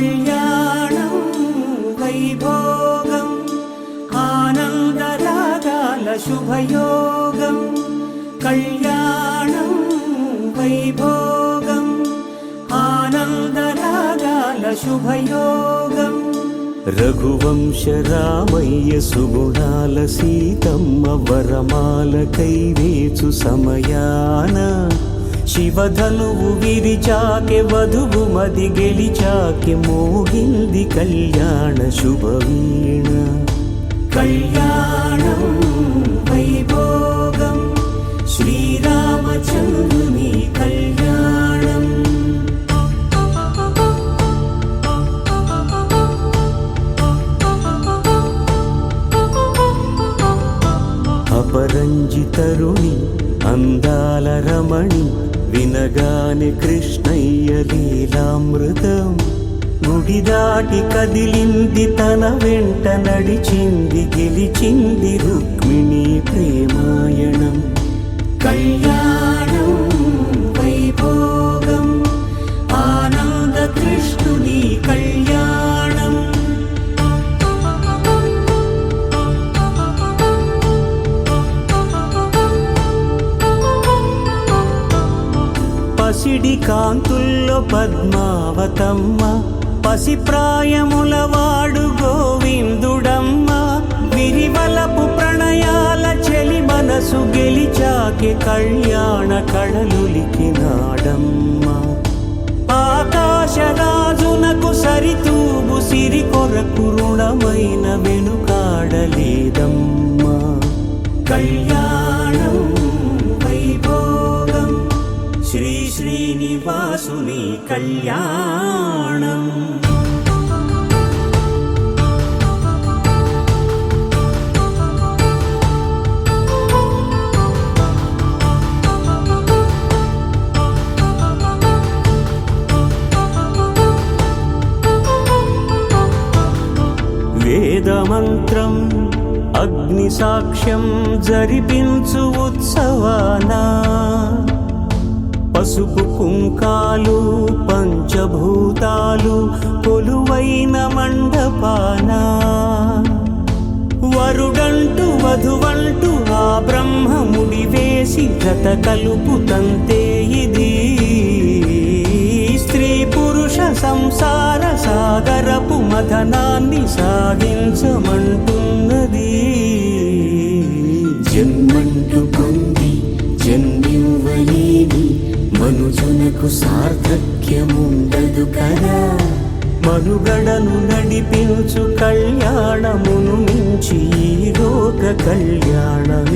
కళ్యాణం వైభోగం ఆనందరాగాల శుభయోగం కళ్యాణం వైభోగం ఆనందరాగాల శుభయోగం రఘువంశ రామయ్య సుగుణాల సీతమ్మ వరమాల కైవేచు సమయాన శివధనువు విరిచాకె వధువు మది గెలిచాకె మోగింది కళ్యాణ శుభవీణ కళ్యాణం వైభోగం శ్రీరామచంద్రుని కళ్యాణం అపరంజి తరుణి అందాల రమణి వినగానే కృష్ణయ్య లీలామృతం గుడి దాటి కదిలింది తన వెంట నడిచింది గెలిచింది రుక్మిణి ప్రేమాయణం కళ్యాణం వైభోగం ఆనంద కృష్ణుని కళ్యాణం పసిడి కాంతుల్లో పద్మావతమ్మ పసిప్రాయముల వాడు గోవిందుడమ్మ విరివలపు ప్రణయాల చెలి మనసు గెలిచాకె కళ్యాణ కళలులికినాడమ్మ ఆకాశరాజునకు సరితూబు సిరి కొరకు రుణమైన వెనుకాడలేదమ్మ కళ్యాణం వైభోగం శ్రీ శ్రీనివాసుని కళ్యాణం వేదమంత్రం అగ్ని సాక్ష్యం జరిపించు ఉత్సవానా పసుపు కుంకాలు పంచభూతాలు కొలువైన మండపాన వరుడంటూ వధువంటూ ఆ బ్రహ్మముడి వేసి జత కలుపుతంతే ఇది స్త్రీ పురుష సంసార సాగరపు మథనాన్ని సాగించమంటున్నది జన్మంటూ పొంది జన్మివ్వలేని మనుజునకు సార్థక్యముండదు కదా మనుగడను నడిపించు కళ్యాణమును మించి ఈ లోక కళ్యాణం